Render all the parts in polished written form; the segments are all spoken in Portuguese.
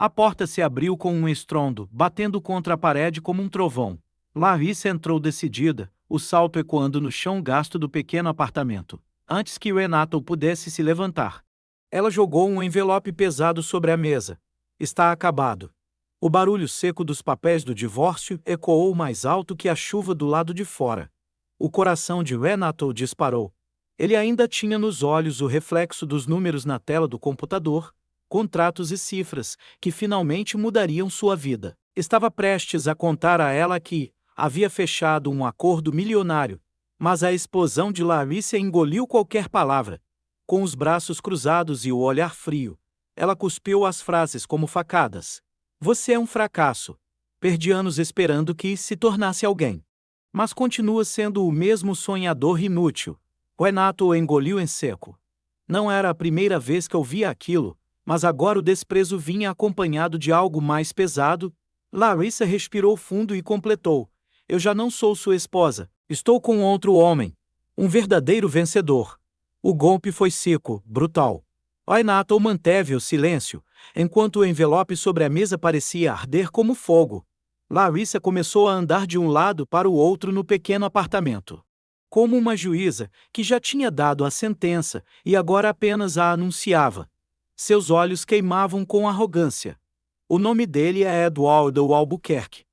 A porta se abriu com um estrondo, batendo contra a parede como um trovão. Larissa entrou decidida, o salto ecoando no chão gasto do pequeno apartamento. Antes que Renato pudesse se levantar, ela jogou um envelope pesado sobre a mesa. Está acabado. O barulho seco dos papéis do divórcio ecoou mais alto que a chuva do lado de fora. O coração de Renato disparou. Ele ainda tinha nos olhos o reflexo dos números na tela do computador, contratos e cifras, que finalmente mudariam sua vida. Estava prestes a contar a ela que havia fechado um acordo milionário, mas a explosão de Larissa engoliu qualquer palavra. Com os braços cruzados e o olhar frio, ela cuspiu as frases como facadas. Você é um fracasso. Perdi anos esperando que se tornasse alguém. Mas continua sendo o mesmo sonhador inútil. Renato o engoliu em seco. Não era a primeira vez que ouvia aquilo, mas agora o desprezo vinha acompanhado de algo mais pesado. Larissa respirou fundo e completou. Eu já não sou sua esposa, estou com outro homem. Um verdadeiro vencedor. O golpe foi seco, brutal. Renato manteve o silêncio, enquanto o envelope sobre a mesa parecia arder como fogo. Larissa começou a andar de um lado para o outro no pequeno apartamento. Como uma juíza que já tinha dado a sentença e agora apenas a anunciava. Seus olhos queimavam com arrogância. O nome dele é Eduardo Albuquerque.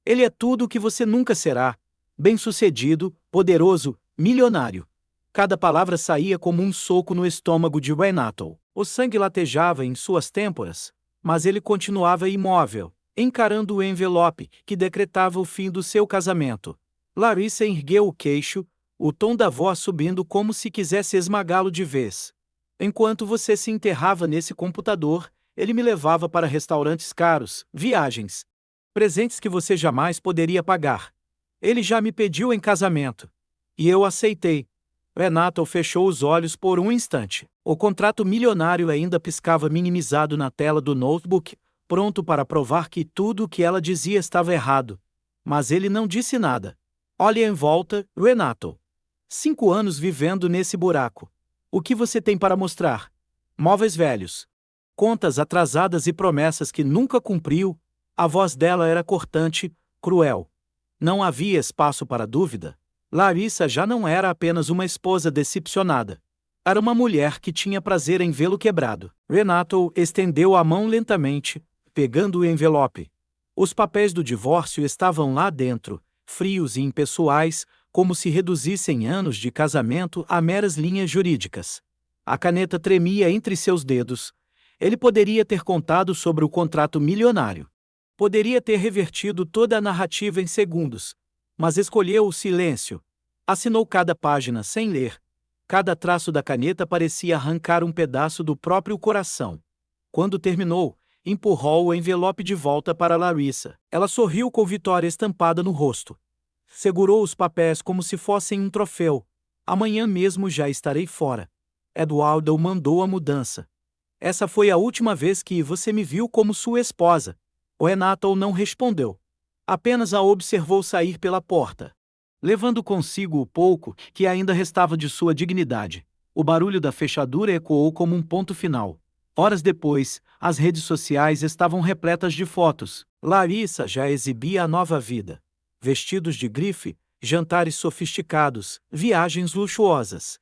Ele é tudo o que você nunca será. Bem-sucedido, poderoso, milionário. Cada palavra saía como um soco no estômago de Renato. O sangue latejava em suas têmporas, mas ele continuava imóvel, encarando o envelope que decretava o fim do seu casamento. Larissa ergueu o queixo, o tom da voz subindo como se quisesse esmagá-lo de vez. Enquanto você se enterrava nesse computador, ele me levava para restaurantes caros, viagens, presentes que você jamais poderia pagar. Ele já me pediu em casamento. E eu aceitei. Renato fechou os olhos por um instante. O contrato milionário ainda piscava minimizado na tela do notebook, pronto para provar que tudo o que ela dizia estava errado. Mas ele não disse nada. Olhe em volta, Renato. 5 anos vivendo nesse buraco. O que você tem para mostrar? Móveis velhos. Contas atrasadas e promessas que nunca cumpriu. A voz dela era cortante, cruel. Não havia espaço para dúvida. Larissa já não era apenas uma esposa decepcionada. Era uma mulher que tinha prazer em vê-lo quebrado. Renato estendeu a mão lentamente, pegando o envelope. Os papéis do divórcio estavam lá dentro, frios e impessoais, como se reduzissem anos de casamento a meras linhas jurídicas. A caneta tremia entre seus dedos. Ele poderia ter contado sobre o contrato milionário. Poderia ter revertido toda a narrativa em segundos. Mas escolheu o silêncio. Assinou cada página sem ler. Cada traço da caneta parecia arrancar um pedaço do próprio coração. Quando terminou, empurrou o envelope de volta para Larissa. Ela sorriu com vitória estampada no rosto. Segurou os papéis como se fossem um troféu. Amanhã mesmo já estarei fora. Eduardo mandou a mudança. Essa foi a última vez que você me viu como sua esposa. O Renato não respondeu. Apenas a observou sair pela porta, levando consigo o pouco que ainda restava de sua dignidade. O barulho da fechadura ecoou como um ponto final. Horas depois, as redes sociais estavam repletas de fotos. Larissa já exibia a nova vida. Vestidos de grife, jantares sofisticados, viagens luxuosas.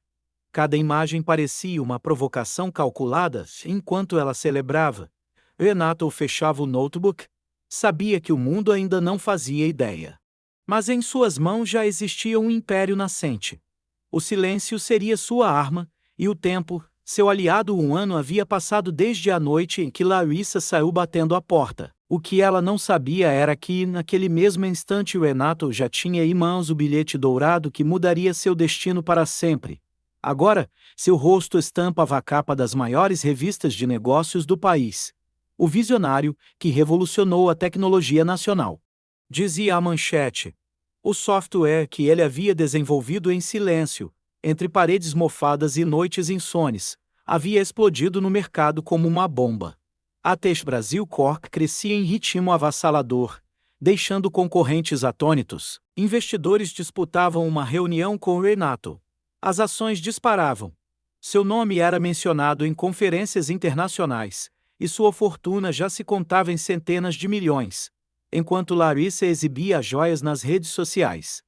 Cada imagem parecia uma provocação calculada enquanto ela celebrava. Renato fechava o notebook. Sabia que o mundo ainda não fazia ideia. Mas em suas mãos já existia um império nascente. O silêncio seria sua arma, e o tempo, seu aliado. 1 ano havia passado desde a noite em que Larissa saiu batendo a porta. O que ela não sabia era que, naquele mesmo instante, Renato já tinha em mãos o bilhete dourado que mudaria seu destino para sempre. Agora, seu rosto estampava a capa das maiores revistas de negócios do país. O visionário que revolucionou a tecnologia nacional. Dizia a manchete. O software que ele havia desenvolvido em silêncio, entre paredes mofadas e noites insones, havia explodido no mercado como uma bomba. A TES Brasil Corp crescia em ritmo avassalador, deixando concorrentes atônitos. Investidores disputavam uma reunião com Renato. As ações disparavam. Seu nome era mencionado em conferências internacionais. e sua fortuna já se contava em centenas de milhões, enquanto Larissa exibia as joias nas redes sociais.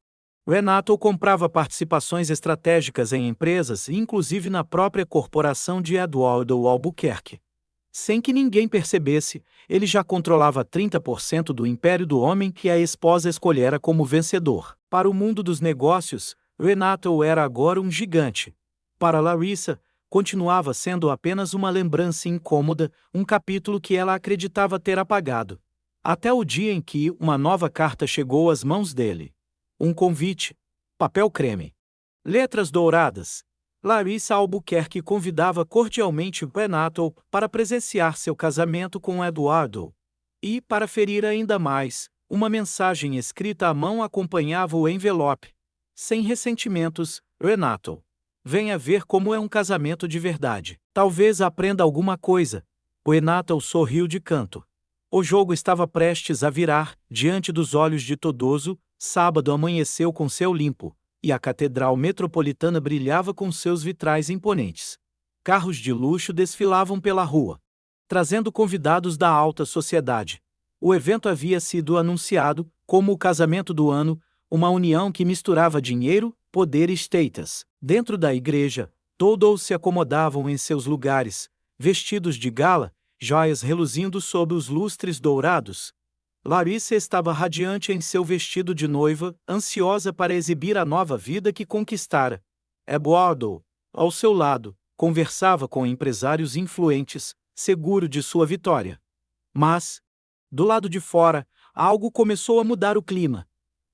Renato comprava participações estratégicas em empresas, inclusive na própria corporação de Eduardo Albuquerque. Sem que ninguém percebesse, ele já controlava 30% do império do homem que a esposa escolhera como vencedor. Para o mundo dos negócios, Renato era agora um gigante. Para Larissa, continuava sendo apenas uma lembrança incômoda, um capítulo que ela acreditava ter apagado. Até o dia em que uma nova carta chegou às mãos dele. Um convite. Papel creme. Letras douradas. Larissa Albuquerque convidava cordialmente Renato para presenciar seu casamento com Eduardo. E, para ferir ainda mais, uma mensagem escrita à mão acompanhava o envelope. Sem ressentimentos, Renato. Venha ver como é um casamento de verdade. Talvez aprenda alguma coisa. Renato sorriu de canto. O jogo estava prestes a virar, diante dos olhos de Todoso. Sábado amanheceu com céu limpo, e a Catedral Metropolitana brilhava com seus vitrais imponentes. Carros de luxo desfilavam pela rua, trazendo convidados da alta sociedade. O evento havia sido anunciado como o casamento do ano, uma união que misturava dinheiro, poder e status. Dentro da igreja, todos se acomodavam em seus lugares, vestidos de gala, joias reluzindo sob os lustres dourados. Larissa estava radiante em seu vestido de noiva, ansiosa para exibir a nova vida que conquistara. Eduardo, ao seu lado, conversava com empresários influentes, seguro de sua vitória. Mas, do lado de fora, algo começou a mudar o clima.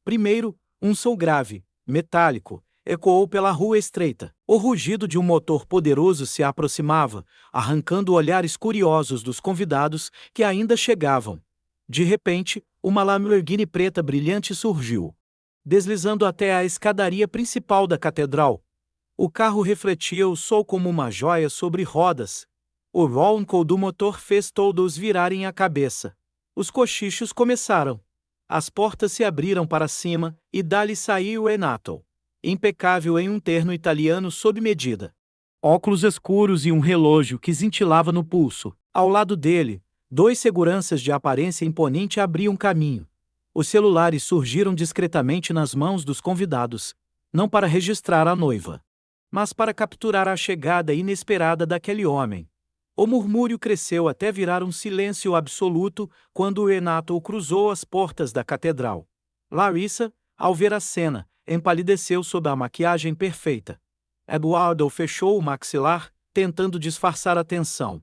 Primeiro, um som grave, metálico, ecoou pela rua estreita. O rugido de um motor poderoso se aproximava, arrancando olhares curiosos dos convidados que ainda chegavam. De repente, uma Lamborghini preta brilhante surgiu, deslizando até a escadaria principal da catedral. O carro refletia o sol como uma joia sobre rodas. O ronco do motor fez todos virarem a cabeça. Os cochichos começaram. As portas se abriram para cima, e dali saiu Renato, impecável em um terno italiano sob medida. Óculos escuros e um relógio que cintilava no pulso. Ao lado dele, 2 seguranças de aparência imponente abriam caminho. Os celulares surgiram discretamente nas mãos dos convidados, não para registrar a noiva, mas para capturar a chegada inesperada daquele homem. O murmúrio cresceu até virar um silêncio absoluto quando Renato cruzou as portas da catedral. Larissa, ao ver a cena, empalideceu sob a maquiagem perfeita. Eduardo fechou o maxilar, tentando disfarçar a tensão.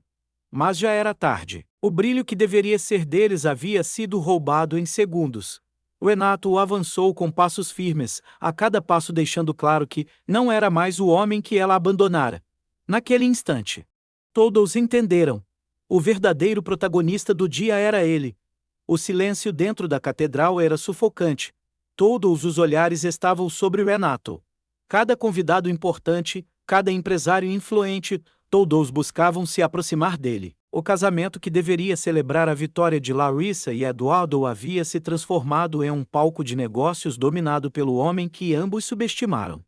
Mas já era tarde. O brilho que deveria ser deles havia sido roubado em segundos. Renato avançou com passos firmes, a cada passo deixando claro que não era mais o homem que ela abandonara. Naquele instante, todos entenderam. O verdadeiro protagonista do dia era ele. O silêncio dentro da catedral era sufocante. Todos os olhares estavam sobre Renato. Cada convidado importante, cada empresário influente, todos buscavam se aproximar dele. O casamento que deveria celebrar a vitória de Larissa e Eduardo havia se transformado em um palco de negócios dominado pelo homem que ambos subestimaram.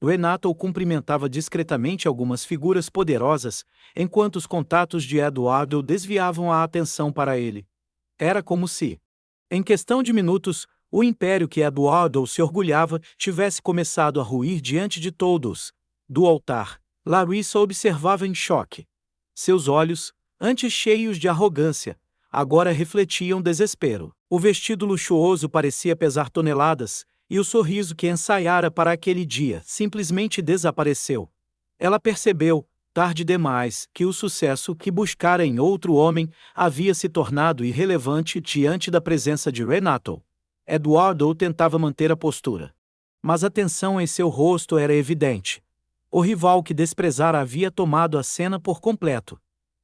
Renato cumprimentava discretamente algumas figuras poderosas, enquanto os contatos de Eduardo desviavam a atenção para ele. Era como se, em questão de minutos, o império que Eduardo se orgulhava tivesse começado a ruir diante de todos. Do altar, Larissa observava em choque. Seus olhos, antes cheios de arrogância, agora refletiam desespero. O vestido luxuoso parecia pesar toneladas, e o sorriso que ensaiara para aquele dia simplesmente desapareceu. Ela percebeu, tarde demais, que o sucesso que buscara em outro homem havia se tornado irrelevante diante da presença de Renato. Eduardo tentava manter a postura, mas a tensão em seu rosto era evidente. O rival que desprezara havia tomado a cena por completo.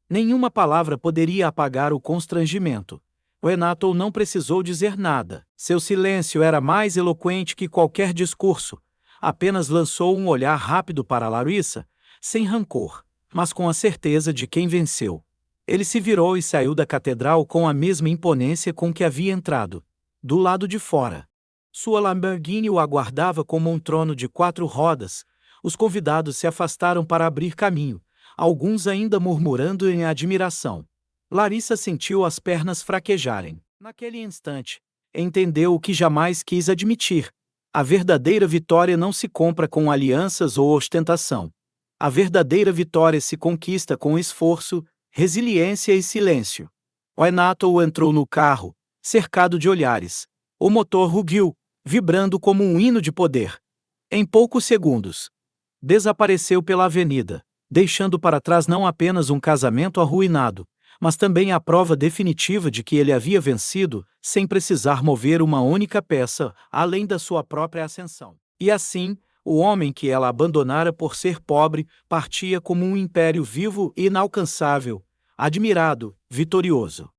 Nenhuma palavra poderia apagar o constrangimento. Renato não precisou dizer nada. Seu silêncio era mais eloquente que qualquer discurso. Apenas lançou um olhar rápido para Larissa, sem rancor, mas com a certeza de quem venceu. Ele se virou e saiu da catedral com a mesma imponência com que havia entrado. Do lado de fora, sua Lamborghini o aguardava como um trono de 4 rodas. Os convidados se afastaram para abrir caminho, alguns ainda murmurando em admiração. Larissa sentiu as pernas fraquejarem. Naquele instante, entendeu o que jamais quis admitir. A verdadeira vitória não se compra com alianças ou ostentação. A verdadeira vitória se conquista com esforço, resiliência e silêncio. Renato entrou no carro, cercado de olhares. O motor rugiu, vibrando como um hino de poder. Em poucos segundos, desapareceu pela avenida, deixando para trás não apenas um casamento arruinado, mas também a prova definitiva de que ele havia vencido, sem precisar mover uma única peça, além da sua própria ascensão. E assim, o homem que ela abandonara por ser pobre partia como um império vivo e inalcançável, admirado, vitorioso.